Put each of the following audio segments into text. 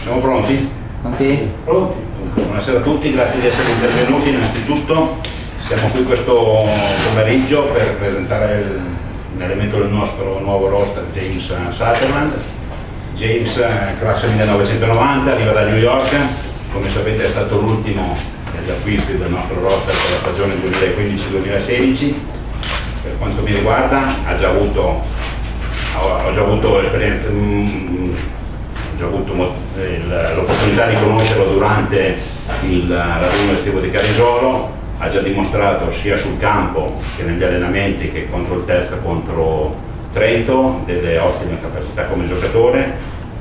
Siamo pronti? Pronti? Pronti. Buonasera a tutti, grazie di essere intervenuti innanzitutto. Siamo qui questo pomeriggio per presentare un elemento del nostro nuovo roster, James Southerland. James, classe 1990, arriva da New York, come sapete è stato l'ultimo degli acquisti del nostro roster per la stagione 2015-2016. Per quanto mi riguarda ho già avuto esperienze, ho già avuto l'opportunità di conoscerlo durante il raduno estivo di Carisolo. Ha già dimostrato sia sul campo che negli allenamenti che contro il test contro Trento delle ottime capacità come giocatore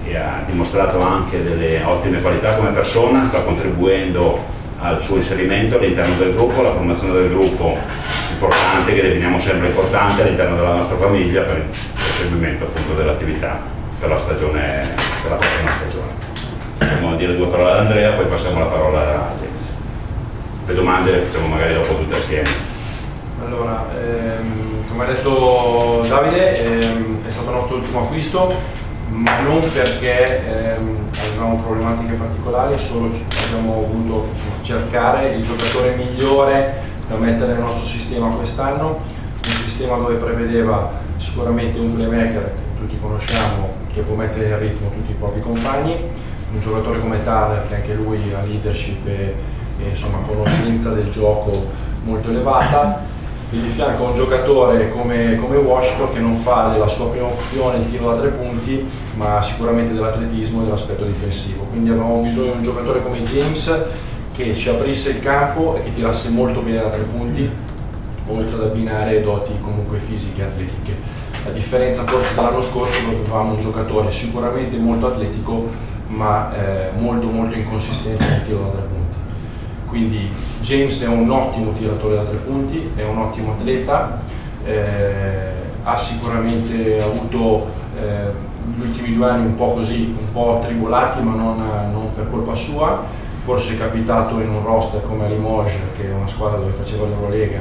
e ha dimostrato anche delle ottime qualità come persona. Sta contribuendo al suo inserimento all'interno del gruppo, alla formazione del gruppo importante, che definiamo sempre importante all'interno della nostra famiglia per il proseguimento appunto dell'attività per la stagione, per la prossima stagione. Possiamo dire due parole ad Andrea, poi passiamo la parola a James. Le domande le facciamo magari dopo tutte assieme. Allora, come ha detto Davide, è stato il nostro ultimo acquisto, ma non perché avevamo problematiche particolari, solo abbiamo voluto cercare il giocatore migliore da mettere nel nostro sistema quest'anno, un sistema dove prevedeva sicuramente un playmaker che tutti conosciamo, che può mettere in ritmo tutti i propri compagni, un giocatore come Turner che anche lui ha leadership e insomma conoscenza del gioco molto elevata, e di fianco a un giocatore come Washington che non fa della sua prima opzione il tiro da 3 punti, ma sicuramente dell'atletismo e dell'aspetto difensivo. Quindi avevamo bisogno di un giocatore come James che ci aprisse il campo e che tirasse molto bene da 3 punti, oltre ad abbinare doti comunque fisiche e atletiche. A differenza forse dell'anno scorso, dove avevamo un giocatore sicuramente molto atletico, ma molto inconsistente nel tiro da 3 punti. Quindi James è un ottimo tiratore da 3 punti, è un ottimo atleta, ha sicuramente avuto gli ultimi 2 anni un po' così, un po' tribolati, ma non per colpa sua. Forse è capitato in un roster come Limoges, che è una squadra dove faceva l'Eurolega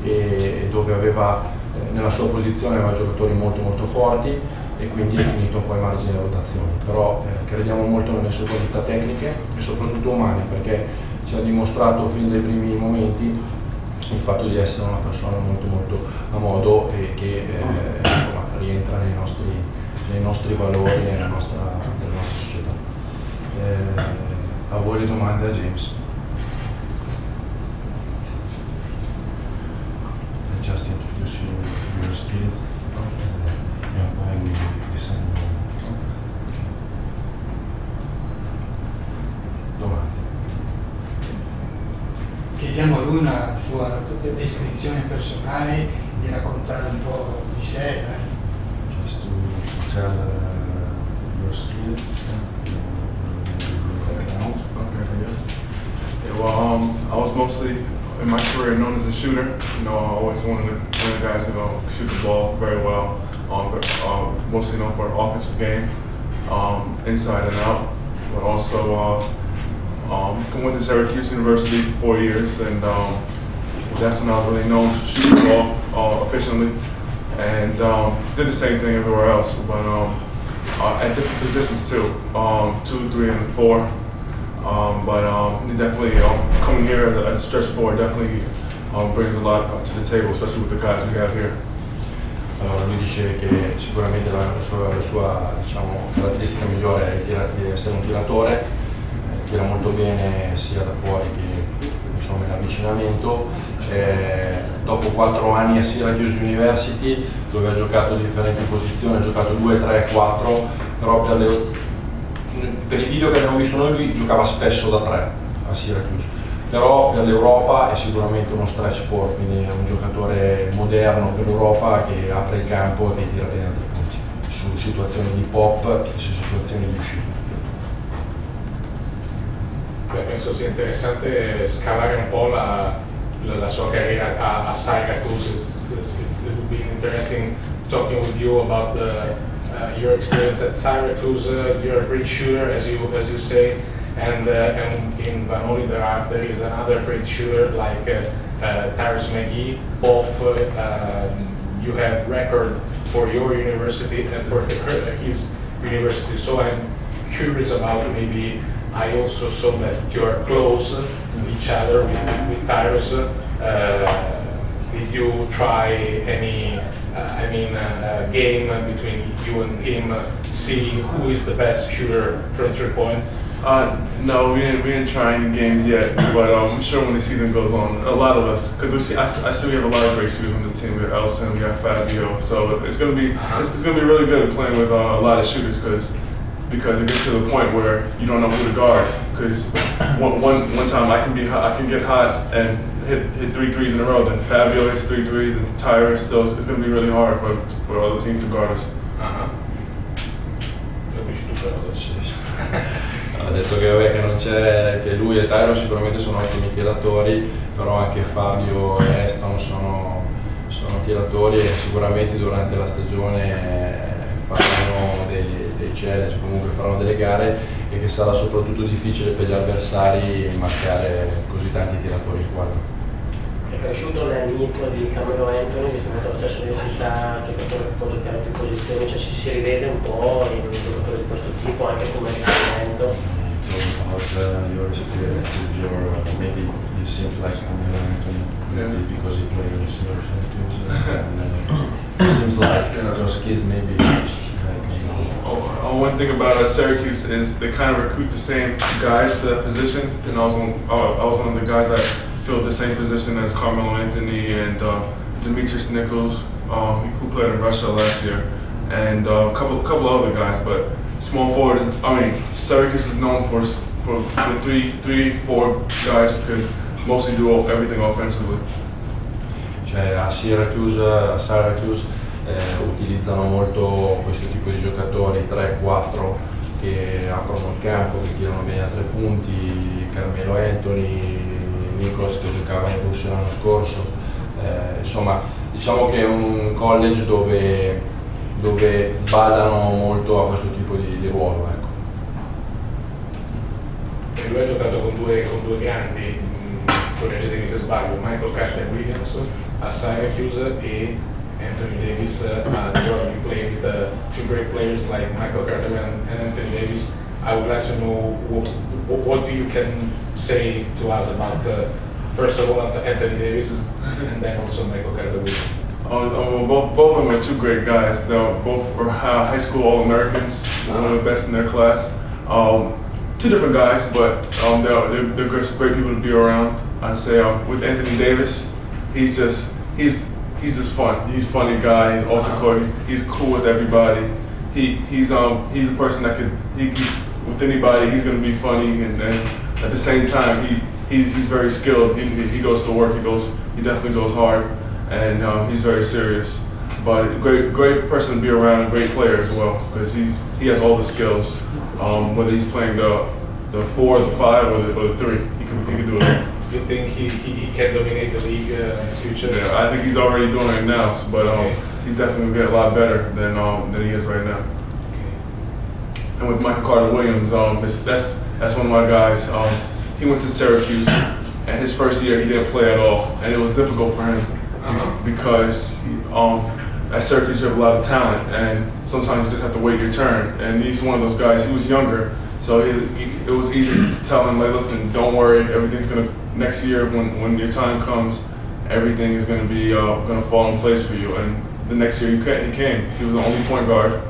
e dove aveva nella sua posizione aveva giocatori molto forti, e quindi è finito un po' ai margini della rotazione. Però crediamo molto nelle sue qualità tecniche e soprattutto umane, perché ci ha dimostrato fin dai primi momenti il fatto di essere una persona molto a modo e che insomma, rientra nei nostri valori e nella nostra società. A voi le domande a James. Just introduce your skills and why we decided. Domande. Chiediamo a lui una sua descrizione personale, di raccontare un po' di sé. Just to tell your skills. Yeah, well, I was mostly in my career known as a shooter. You know, I always wanted to be the guys who shoot the ball very well. Mostly known for an offensive game, inside and out, but also. Went to Syracuse University for 4 years, and that's when I was really known to shoot the ball efficiently, and did the same thing everywhere else, but at different positions too, 2, 3, and 4. Definitely coming here as a stretch forward definitely brings a lot to the table, especially with the guys we have here. Allora, lui dice che sicuramente la sua diciamo, caratteristica migliore è di essere un tiratore. Tira molto bene sia da fuori che insomma, in avvicinamento. Dopo 4 anni a Syracuse University, dove ha giocato differenti posizioni, ha giocato 2, 3, 4, però per i video che abbiamo visto noi lui giocava spesso da 3 a Syracuse, però per l'Europa è sicuramente uno stretch 4, quindi è un giocatore moderno per l'Europa che apre il campo e che tira bene da 3 punti, su situazioni di pop e su situazioni di uscita. Penso sia interessante scavare un po' la sua carriera a Syracuse. It would be interesting talking with you about your experience at Syracuse. You're a great shooter, as you say, and in Vanoli there is another great shooter like Tyrus McGee. Both you have record for your university and for his university. So I'm curious about maybe. I also saw that you are close to each other with Tyrus. Did you try any, game between you and him, see who is the best shooter from 3 points? No, we didn't try any games yet, but I'm sure when the season goes on, a lot of us, because I see we have a lot of great shooters on this team. We have Elson, we have Fabio, so it's gonna be really good playing with a lot of shooters because it gets to the point where you don't know who to guard. Because one time I can get hot and hit 3 threes in a row. Then Fabio hits 3 threes, and Tyrus. So it's going to be really hard for other teams to guard us. Ha detto che, vabbè, che non c'è, che lui e Tyro sicuramente sono ottimi tiratori, però anche Fabio e Eston sono tiratori e sicuramente durante la stagione faranno dei challenge, comunque faranno delle gare, e che sarà soprattutto difficile per gli avversari marcare così tanti tiratori in squadra. È cresciuto nell'inizio di Carmelo Anthony, visto che ha accesso all'università, giocatore che può giocare in più posizioni, cioè ci si rivede un po' in un giocatore di questo tipo anche come riferimento. Your experience with your maybe you seem like maybe because he played in Syracuse and it seems like those kids maybe One thing about Syracuse is they kind of recruit the same guys to that position, and I was one of the guys that filled the same position as Carmelo Anthony and Demetrius Nichols, who played in Russia last year, and a couple other guys. But small forward Syracuse is known for the 3-4 guys who could mostly do everything offensively. Cioè a Syracuse utilizzano molto questo tipo di giocatori, 3-4 che aprono il campo, che tirano bene a 3 punti, Carmelo Anthony, Nichols che giocava in Russia l'anno scorso, insomma diciamo che è un college dove badano molto a questo tipo di ruolo. Ecco. E lui ha giocato con due grandi, correggetemi se sbaglio, Michael Carter Williams a Syracuse e Anthony Davis. You played with 2 great players like Michael Carter and Anthony Davis. I would like to know what you can say to us about first of all Anthony Davis and then also Michael Carter Williams. Both of them are 2 great guys. They both were high school All-Americans, one of the best in their class. 2 different guys, but they're great people to be around. I'd say with Anthony Davis, he's just fun. He's a funny guy. He's off the court. He's cool with everybody. He's a person that with anybody. He's gonna be funny, and at the same time he's very skilled. He goes to work. He definitely goes hard, and he's very serious. But great person to be around, and great player as well, because he has all the skills. Whether he's playing the 4, the 5, or the 3, he can do it all. You think he can dominate the league in the future? Yeah, I think he's already doing it now, but he's definitely gonna get a lot better than he is right now. And with Michael Carter Williams, that's one of my guys. He went to Syracuse, and his first year he didn't play at all, and it was difficult for him because at Syracuse you have a lot of talent, and sometimes you just have to wait your turn. And he's one of those guys. He was younger, so it was easy to tell him, like, listen, don't worry, everything's gonna next year when your time comes, everything is gonna be gonna fall in place for you. And the next year he came. He was the only point guard,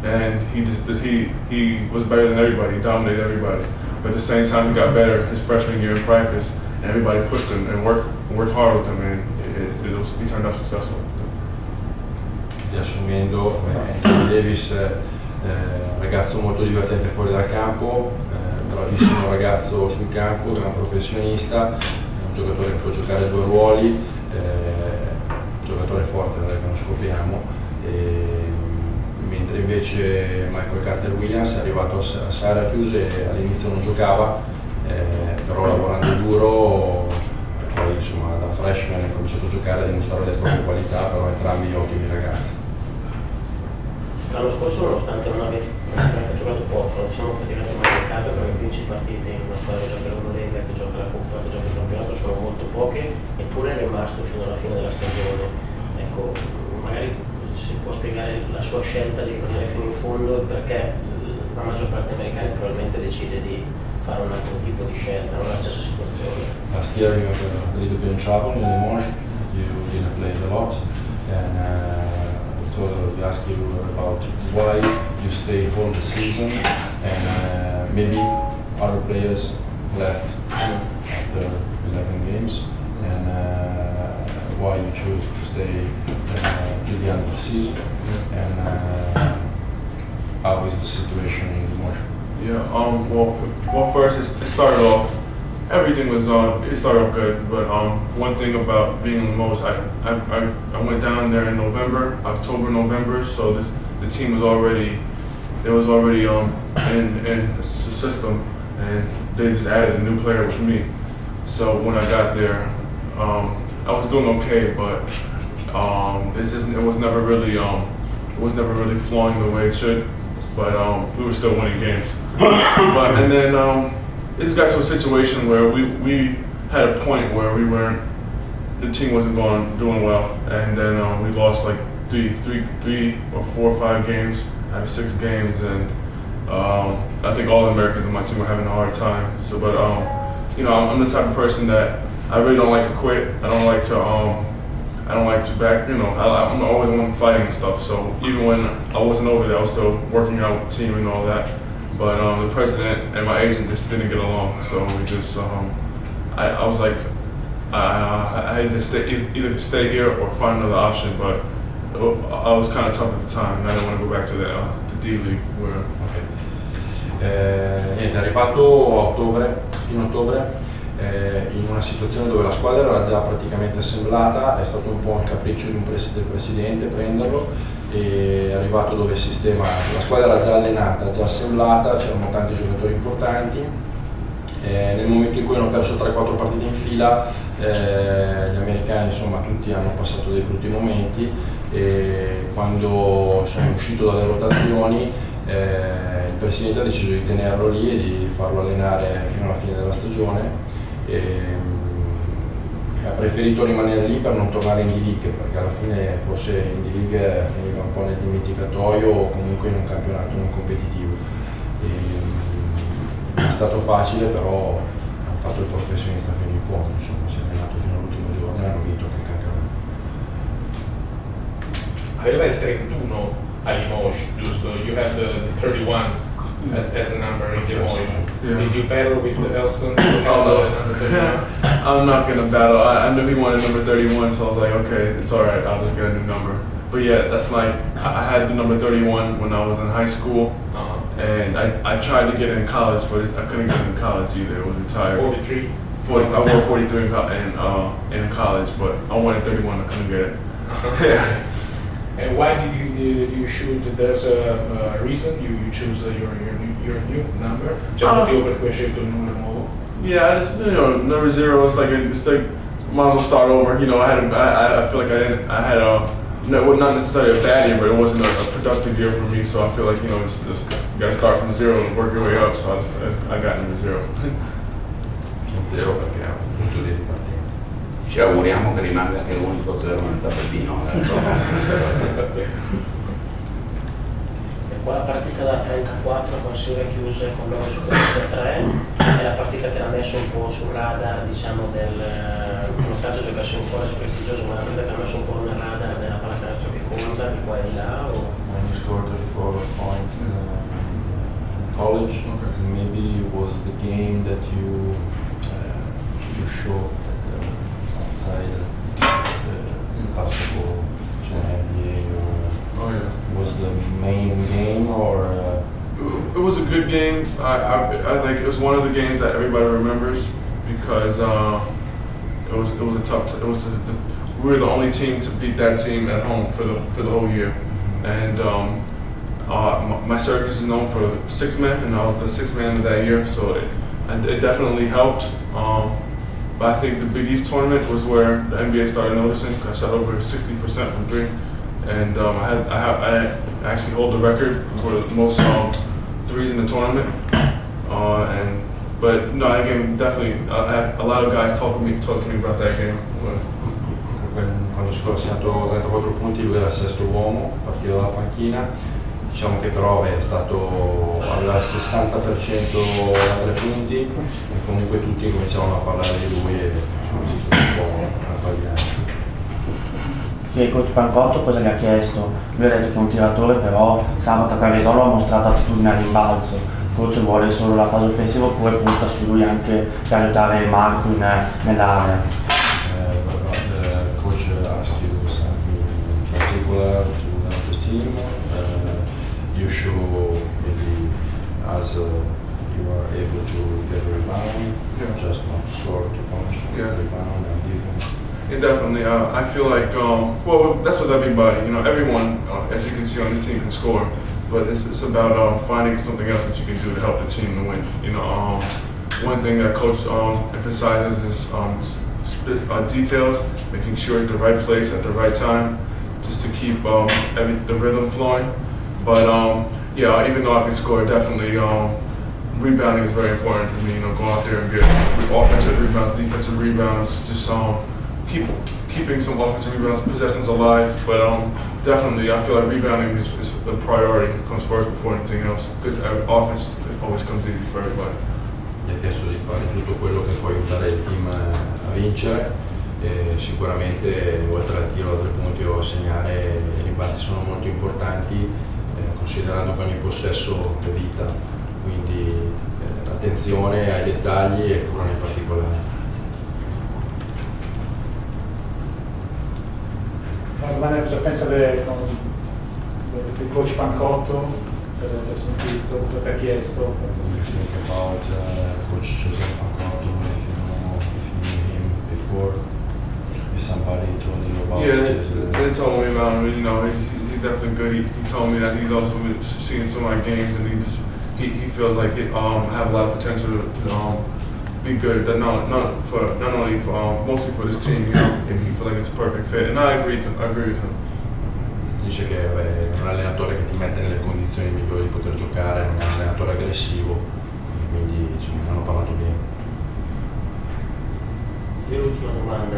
and he was better than everybody. He dominated everybody. But at the same time, he got better his freshman year in practice, and everybody pushed him and worked hard with him, and he turned out successful. Riassumendo, Anthony Davis, ragazzo molto divertente fuori dal campo, bravissimo ragazzo sul campo, è un professionista, è un giocatore che può giocare 2 ruoli, giocatore forte, che non scopriamo, mentre invece Michael Carter Williams è arrivato a Syracuse e all'inizio non giocava, però lavorando duro, poi insomma da freshman ha cominciato a giocare, a dimostrare le proprie qualità, però entrambi ottimi ragazzi. L'anno scorso, nonostante non avete giocato poco, diciamo che diventa mai in campo perché 15 partite in una squadra che gioca l'Eurolega, che gioca la Coppa, che gioca il campionato sono molto poche, eppure è rimasto fino alla fine della stagione. Ecco, magari si può spiegare la sua scelta di rimanere fino in fondo, perché la maggior parte degli americani probabilmente decide di fare un altro tipo di scelta, non la stessa situazione. Last year you had a little bit in trouble in Limoges, you didn't play a lot, and you asked you about why you stay all the season, and maybe other players left after 11 games, and why you chose to stay till the end of the season, and how is the situation in Limoges? Yeah. Well, first it started off. Everything was it started off good, but one thing about being in Limoges, I went down there in October, November, so the team was already in the system, and they just added a new player with me. So when I got there, I was doing okay, but it was never really flowing the way it should. But we were still winning games. And then it just got to a situation where we had a point where the team wasn't doing well, and then we lost like three or 4 or 5 games out of 6 games, and I think all the Americans on my team were having a hard time. So, but I'm the type of person that I really don't like to quit. I don't like to back. I'm always the one fighting and stuff. So even when I wasn't over there, I was still working out with the team and all that. But the president and my agent just didn't get along. So we just, I was like, I had to either stay here or find another option. But I was kind of tough at the time, and I didn't want to go back to the D League. Niente, è arrivato a fine ottobre, in una situazione dove la squadra era già praticamente assemblata, è stato un po' un capriccio del presidente prenderlo, e è arrivato dove il sistema, la squadra era già allenata, già assemblata, c'erano tanti giocatori importanti, nel momento in cui hanno perso 3-4 partite in fila, gli americani insomma tutti hanno passato dei brutti momenti, e quando sono uscito dalle rotazioni il presidente ha deciso di tenerlo lì e di farlo allenare fino alla fine della stagione. Ha preferito rimanere lì per non tornare in D-League, perché alla fine forse in D-League finiva un po' nel dimenticatoio o comunque in un campionato non competitivo. Non è stato facile, però hanno fatto il professionista fino in fondo, insomma, si è allenato fino all'ultimo giorno e hanno vinto quel campionato. Aveva il 31 a Limoges, giusto? You had the 31 as a number in Limoges. Yeah. Did you battle with the Elston? I'm not gonna battle. I knew he wanted number 31, so I was like, okay, it's all right. I'll just get a new number. But yeah, I had the number 31 when I was in high school, and I tried to get it in college, but I couldn't get it in college either. It was retired. 43. I wore 43 in college, but I wanted 31. I couldn't get it. And why did you shoot? There's a reason you choose your new number? C'è un motivo per cui hai scelto il numero nuovo? Yeah, I just number 0. It's like might as well start over. I feel like I had not necessarily a bad year, but it wasn't a productive year for me. So I feel like just you got to start from 0 and work your way up. So I got number 0. 0 perché ha un punto di ripartenza. Ci auguriamo che rimanga anche l'unico 0 nel tabellino. E qua la partita da 34 con Silve chiuse con 9 su 33 è la partita che l'ha messo un po' sul radar, diciamo, nonostante giocasse un college prestigioso, ma la partita che l'ha messo un po' nel radar della pallacanestro che conta di qua e di là. When you scored 34 points in college, maybe it was the game that you showed outside basketball, NBA, or was the main game, or It was a good game. I think it was one of the games that everybody remembers because it was a tough. We were the only team to beat that team at home for the whole year, and my circus is known for 6 men, and I was the 6th man that year, so it definitely helped. But I think the Big East tournament was where the NBA started noticing. I shot over 60% from 3, and I actually hold the record for the most 3s in the tournament. But no, that game definitely. I had a lot of guys talk to me about that game. quando ha segnato 34 punti lui era il 6º uomo, partiva dalla panchina, diciamo che però è stato aveva il 60% a 3 punti e comunque tutti cominciavano a parlare di lui e insomma, un po' una pagliata. E il coach Pancotto cosa gli ha chiesto? Lui ha detto che è un tiratore, però sabato a Carisolo ha mostrato attitudine al rimbalzo. Il coach vuole solo la fase offensiva oppure punta su lui anche per aiutare Marco nell'area? The coach asked you something in particular to help the team. You show maybe as you are able to get a rebound, just not score 2 points, rebound and defense. Yeah, definitely. I feel like, well, that's with everybody. You know, everyone, as you can see on this team, can score. But it's about finding something else that you can do to help the team to win. You know, one thing that Coach emphasizes is details, making sure at the right place at the right time, just to keep the rhythm flowing. But yeah, even though I can score, definitely rebounding is very important to me. You know, go out there and get offensive rebounds, defensive rebounds, just keeping some offensive rebounds, possessions alive, but definitely I feel like rebounding is the priority, comes first before anything else, because offense always comes easy for everybody. Gli ha chiesto di fare tutto quello che può aiutare il team a vincere e sicuramente oltre al tiro da 3 punti o a segnare i rimbalzi sono molto importanti considerando che ogni possesso è vita, quindi attenzione ai dettagli e cura nei particolari. Domanda cosa pensa del coach Pancotto, per aver sentito, cosa ti ha chiesto? About coach Joseph Pancotto, if you knew him before, if somebody told you about they told me about him. You know, he's definitely good. He told me that he's also been seeing some of my games, and he feels like he have a lot of potential to be good. That not only for mostly for this team, you know, and he feel like it's a perfect fit, and I agree with him. Dice che è un allenatore che ti mette nelle condizioni migliori di poter giocare, non è un allenatore aggressivo, quindi insomma hanno parlato bene. Io l'ultima domanda,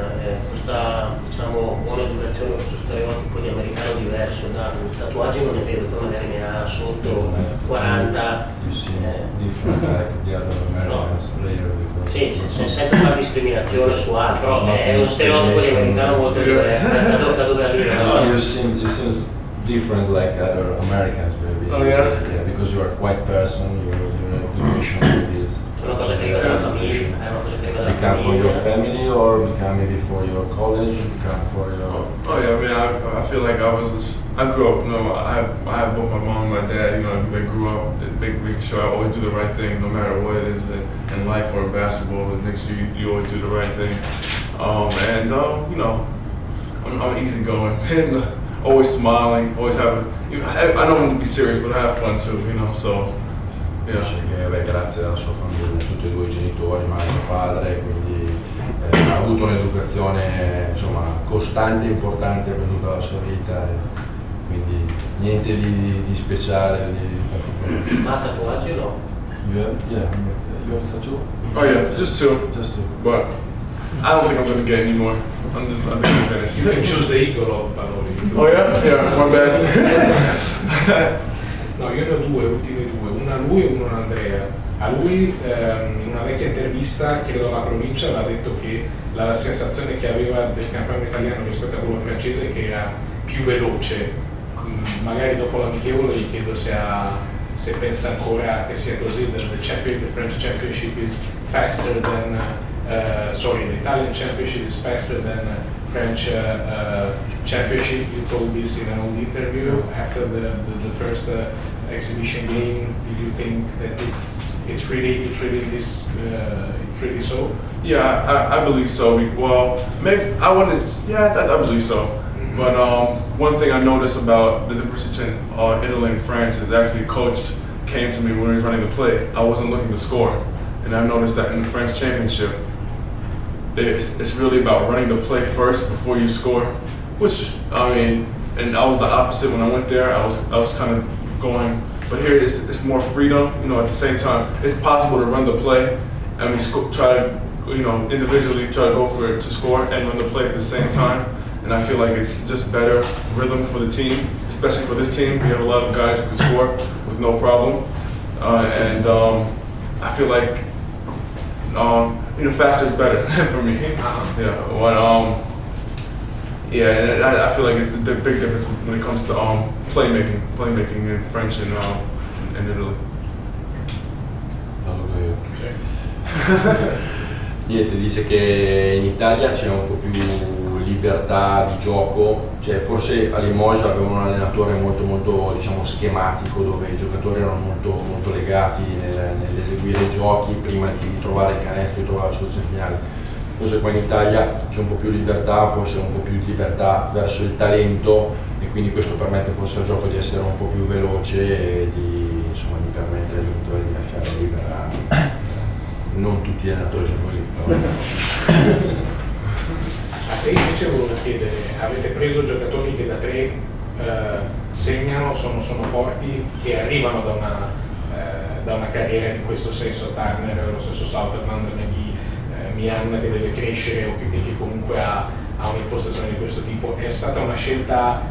questa diciamo buona educazione, questo stereotipo di americano diverso da tatuaggi non è vero, che magari ne ha sotto 40. Sì, senza fare discriminazione su altri, però è uno stereotipo di americano molto diverso, da dove arriva. You seem different like other Americans maybe. Oh yeah? Yeah, because you are a quiet person, your education is È una cosa che arriva dalla famiglia, è una cosa che arriva dalla become for your famiglia. family or become maybe for your college, become for your... Oh yeah, I mean, I feel like I grew up. You know, I have both my mom and my dad. You know, they grew up making sure I always do the right thing, no matter what it is in life or in basketball. It makes you always do the right thing. And you know, I'm easygoing and always smiling, always having. I don't want to be serious, but I have fun too. You know, so. Yeah. Che, grazie alla sua famiglia, tutti e 2 i genitori, madre e padre, quindi ha avuto un'educazione insomma costante e importante per tutta la sua vita, quindi niente di speciale, di particolare. Ma tatuaggi o no? You have a tattoo? Oh yeah, just 2. Just 2. But I don't think I'm gonna get any more. I think I'm finished. You can choose the eagle of Vanoli. Oh yeah? Yeah, my bad. No, io ne ho 2, ultimi 2, una a lui e una a Andrea. A lui in una vecchia intervista, credo alla provincia, aveva detto che la sensazione che aveva del campione italiano rispetto a quello francese è che era più veloce. Magari dopo l'amichevole gli chiedo se pensa ancora che sia così, the French championship is faster than the Italian championship is faster than French championship. You told this in an old interview after the first exhibition game. Do you think that it's really so? Yeah, I believe so. Well, maybe I wanted. Yeah, I believe so. Mm-hmm. But one thing I noticed about the difference between Italy and France is actually coach came to me when he was running the play. I wasn't looking to score, and I noticed that in the French championship, it's really about running the play first before you score. Which I mean, and I was the opposite when I went there. I was kind of going, but here it's more freedom. You know, at the same time, it's possible to run the play, and we try to, you know, individually try to go for it to score and run the play at the same time. and I feel like it's just better rhythm for the team, especially for this team. We have a lot of guys who can score with no problem, and I feel like faster is better for me. And I feel like it's the big difference when it comes to playmaking in French and Italy. Niente, dice che in Italia c'è un po' più libertà di gioco, cioè forse a Limoges avevano un allenatore molto diciamo schematico, dove i giocatori erano molto legati nell'eseguire i giochi prima di trovare il canestro, di trovare la soluzione finale. Forse qua in Italia c'è un po' più libertà, forse un po' più di libertà verso il talento, e quindi questo permette forse al gioco di essere un po' più veloce e di permettere ai giocatori di lasciare libera. Non tutti gli allenatori sono così, però. A te invece volevo chiedere, avete preso giocatori che da tre segnano, sono forti e arrivano da una carriera in questo senso, Turner, lo stesso Southerland, Mian che deve crescere o che comunque ha un'impostazione di questo tipo. È stata una scelta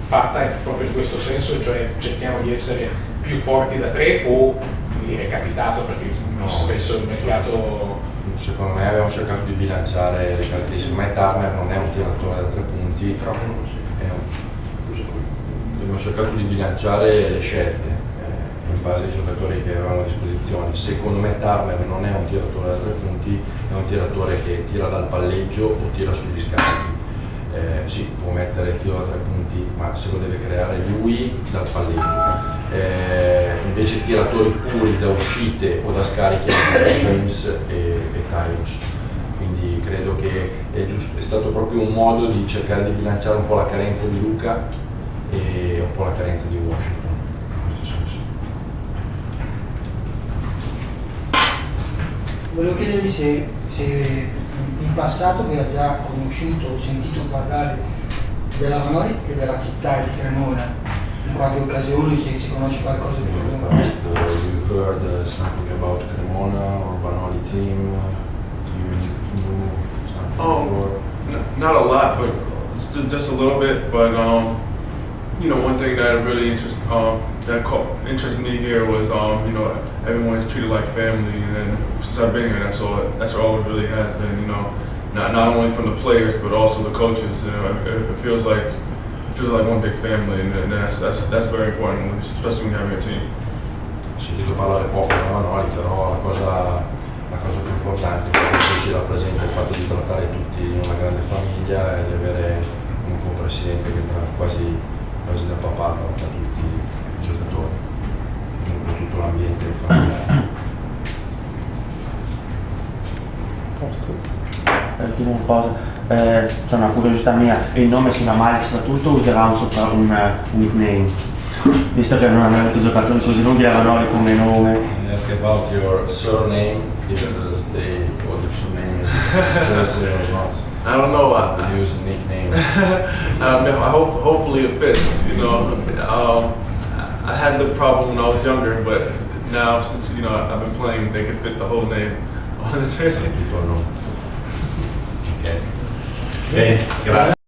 fatta proprio in questo senso, cioè cerchiamo di essere più forti da tre, o è capitato perché spesso il mercato... Secondo me abbiamo cercato di bilanciare le caratteristiche. Ma Turner non è un tiratore da 3 punti, abbiamo cercato di bilanciare le scelte in base ai giocatori che avevamo a disposizione. Secondo me Turner non è un tiratore da 3 punti, è un tiratore che tira dal palleggio o tira sugli scarichi. Sì, può mettere il tiro da 3 punti, ma se lo deve creare lui dal palleggio. Invece tiratori puri da uscite o da scarichi James e Tyrus. Quindi credo che è stato proprio un modo di cercare di bilanciare un po' la carenza di Luca e un po' la carenza di Washington. Volevo chiedergli se in passato vi ha già conosciuto o sentito parlare della Vanoli e della città di Cremona, in qualche occasione, se si conosce qualcosa di Cremona. You heard something about Cremona or Vanoli team? You knew something? Not a lot, but just a little bit. But one thing that really interested me here was everyone is treated like family, and since I've been here, that's all it really has been. Not only from the players but also the coaches. It feels like one big family, and that's very important, especially when you have your team. Ho sentito parlare poco della Vanoli, però la cosa più importante è che ci rappresenta il fatto di trattare tutti in una grande famiglia e di avere un presidente che quasi da papà tratta tutti i giocatori, comunque tutto l'ambiente familiare. Chiedo una cosa, c'è una curiosità mia, il nome sulla maglia statuto userà un nickname, visto che non hanno avuto giocatori così lunghi a Vanoli come nome. Ask about your surname, if it stay or your surname is jersey or not. I don't know. I use a nickname. Hopefully it fits. I had the problem when I was younger, but now since I've been playing, they can fit the whole name on the jersey. People know. Bene, grazie.